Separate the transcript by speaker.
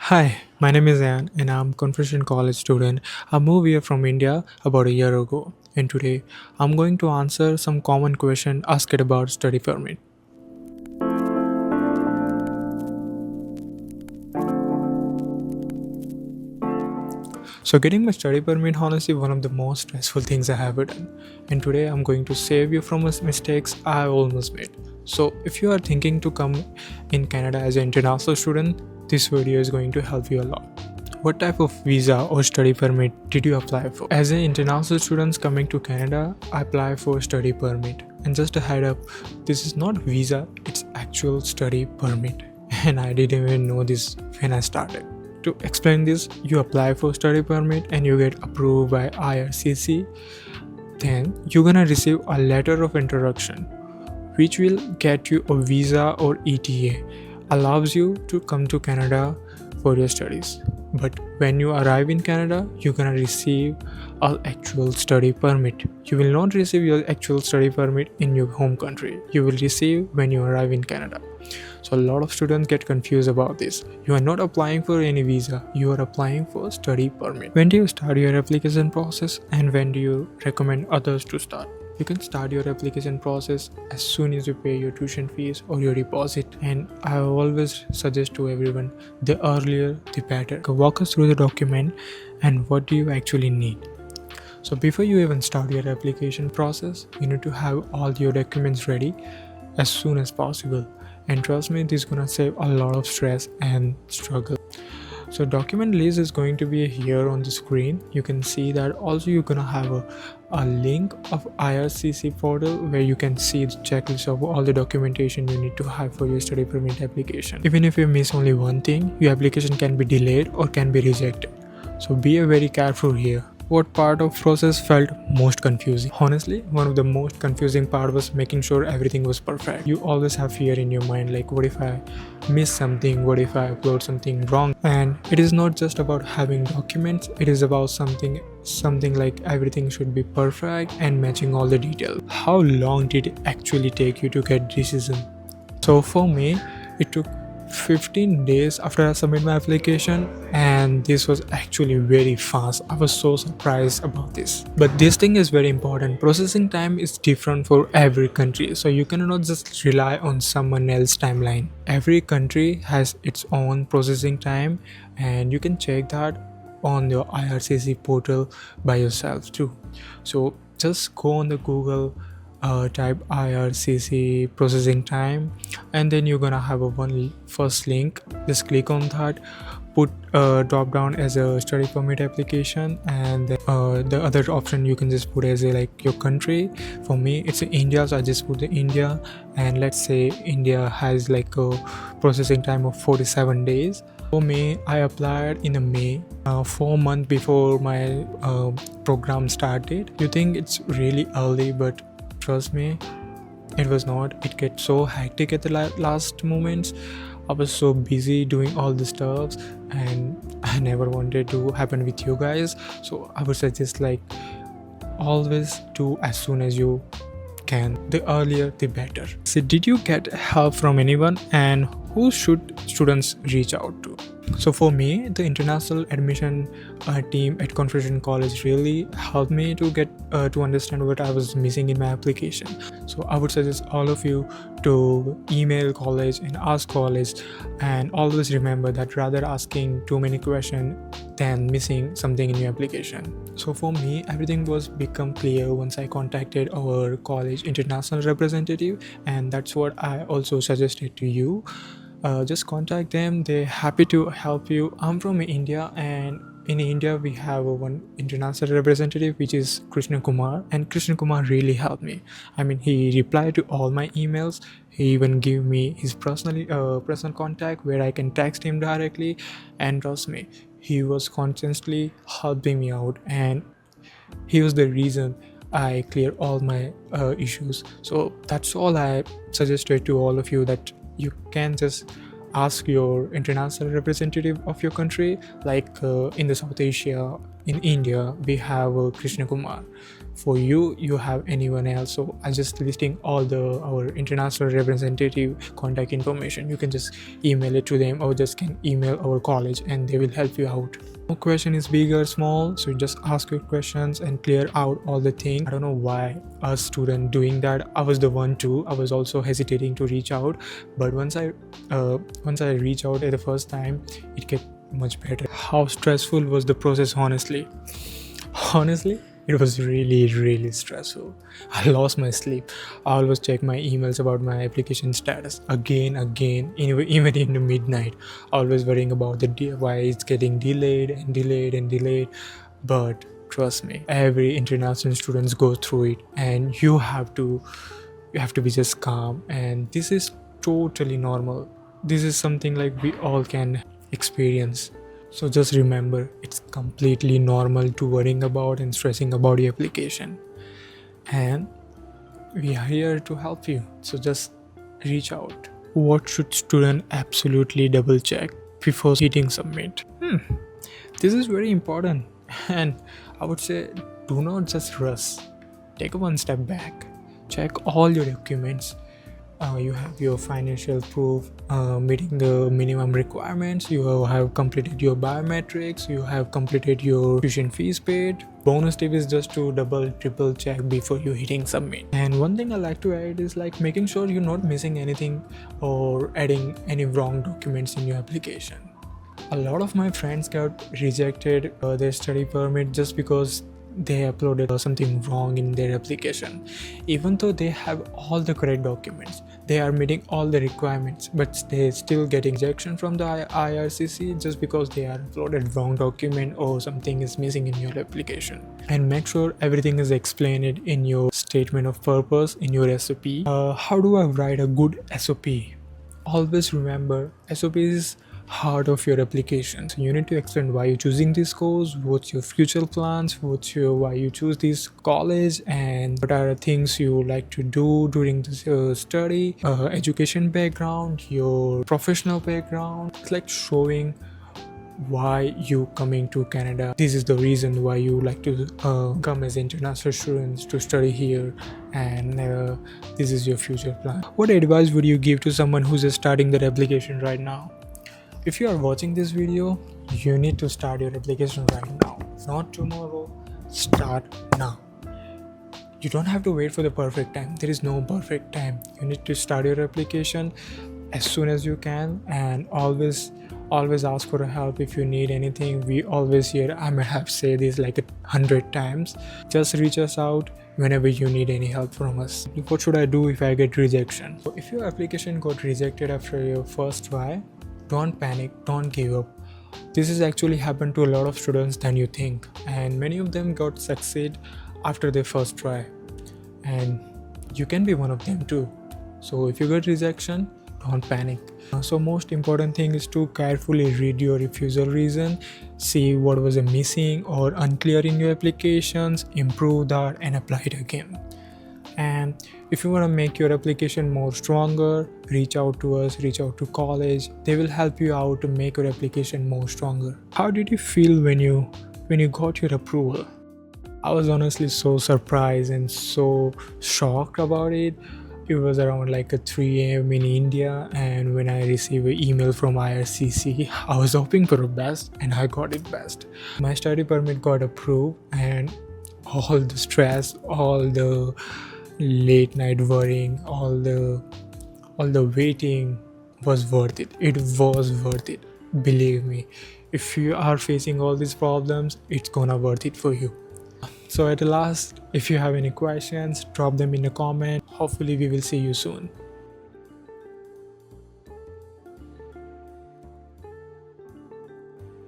Speaker 1: Hi, my name is Ann and I'm a Confucian College student. I moved here from India about a year ago, and today I'm going to answer some common question asked about study permit. So getting my study permit honestly one of the most stressful things I have done. And today I'm going to save you from mistakes I almost made. So if you are thinking to come in Canada as an international student, this video is going to help you a lot. What type of visa or study permit did you apply for? As an international student coming to Canada, I apply for study permit. And just a head up, this is not visa, it's actual study permit. And I didn't even know this when I started. To explain this, you apply for study permit and you get approved by IRCC. Then you're gonna receive a letter of introduction which will get you a visa or ETA, allows you to come to Canada for your studies. But when you arrive in Canada, you're gonna receive an actual study permit. You will not receive your actual study permit in your home country. You will receive when you arrive in Canada. So a lot of students get confused about this. You are not applying for any visa, you are applying for study permit. When do you start your application process and when do you recommend others to start? You can start your application process as soon as you pay your tuition fees or your deposit, and I always suggest to everyone the earlier the better. Walk us through the document and what do you actually need. So before you even start your application process, you need to have all your documents ready as soon as possible. And trust me, this is gonna save a lot of stress and struggle. So document list is going to be here on the screen. You can see that also you're gonna have a link of IRCC portal where you can see the checklist of all the documentation you need to have for your study permit application. Even if you miss only one thing, your application can be delayed or can be rejected. So be very careful here. What part of process felt most confusing? Honestly, one of the most confusing part was making sure everything was perfect. You always have fear in your mind, like what if I miss something, what if I upload something wrong? And it is not just about having documents, it is about something like everything should be perfect and matching all the details. How long did it actually take you to get decision? So for me, it took 15 days after I submit my application, and this was actually very fast. I was so surprised about this. But this thing is very important. Processing time is different for every country, so you cannot just rely on someone else's timeline. Every country has its own processing time, and you can check that on your IRCC portal by yourself too. So just go on the Google, type IRCC processing time, and then you're gonna have a one first link. Just click on that, put drop down as a study permit application, and then, the other option you can just put as a like your country. For me it's India, so I just put the India, and let's say India has like a processing time of 47 days. For me, I applied in a May, 4 months before my program started. You think it's really early, but trust me, it was not. It gets so hectic at the last moments. I was so busy doing all the stuff, and I never wanted to happen with you guys. So I would suggest like always do as soon as you can. The earlier the better. So did you get help from anyone, and who should students reach out to? So for me, the international admission team at Confucian College really helped me to get to understand what I was missing in my application. So I would suggest all of you to email college and ask college, and always remember that rather asking too many questions than missing something in your application. So for me, everything was become clear once I contacted our college international representative, and that's what I also suggested to you. Just contact them, they're happy to help you. I'm from India, and in India we have one international representative which is Krishna Kumar, and Krishna Kumar really helped me. I mean, he replied to all my emails. He even gave me his personal contact where I can text him directly, and trust me, he was constantly helping me out, and he was the reason I clear all my issues. So that's all I suggested to all of you, that you can just ask your international representative of your country, like in the South Asia, in India we have Krishna Kumar. For you, you have anyone else, so I'm just listing all the our international representative contact information. You can just email it to them, or just can email our college and they will help you out. No question is big or small, so you just ask your questions and clear out all the things. I don't know why a student doing that. I was the one too. I was also hesitating to reach out, but once I reach out at the first time, it get much better. How stressful was the process? Honestly, it was really stressful. I lost my sleep. I always check my emails about my application status again, even in the midnight. Always worrying about why it's getting delayed. But trust me, every international students go through it, and you have to be just calm. And this is totally normal. This is something like we all can experience. So just remember, it's completely normal to worrying about and stressing about your application. And we are here to help you. So just reach out. What should student absolutely double check before hitting submit? This is very important. And I would say, do not just rush. Take one step back. Check all your documents. You have your financial proof meeting the minimum requirements, you have completed your biometrics, you have completed your tuition fees paid. Bonus tip is just to triple check before you hitting submit. And one thing I like to add is like making sure you're not missing anything or adding any wrong documents in your application. A lot of my friends got rejected their study permit just because they uploaded something wrong in their application. Even though they have all the correct documents, they are meeting all the requirements, but they still getting rejection from the IRCC just because they are uploaded wrong document or something is missing in your application. And make sure everything is explained in your statement of purpose, in your SOP. How do I write a good SOP? Always remember, SOP is heart of your application. So you need to explain why you're choosing this course, what's your future plans, why you choose this college, and what are the things you like to do during this study, education background, your professional background. It's like showing why you coming to Canada. This is the reason why you like to come as international students to study here, and this is your future plan. What advice would you give to someone who's just starting their application right now? If you are watching this video, you need to start your application right now, not tomorrow. Start now. You don't have to wait for the perfect time. There is no perfect time. You need to start your application as soon as you can, and always ask for help if you need anything. We always here. I might have said this like 100 times. Just reach us out whenever you need any help from us. What should I do if I get rejection? So if your application got rejected after your first try, don't panic, don't give up. This has actually happened to a lot of students than you think, and many of them got succeed after their first try, and you can be one of them too. So if you get rejection, don't panic. So most important thing is to carefully read your refusal reason, see what was missing or unclear in your applications, improve that and apply it again. And if you want to make your application more stronger, reach out to us, reach out to college. They will help you out to make your application more stronger. How did you feel when you got your approval? I was honestly so surprised and so shocked about it. It was around like 3 a.m. in India, and when I received an email from IRCC, I was hoping for the best, and I got it best. My study permit got approved, and all the stress, all the late night worrying, all the waiting was worth it. It was worth it. Believe me, if you are facing all these problems, it's gonna worth it for you. So at the last, if you have any questions, drop them in the comment. Hopefully we will see you soon.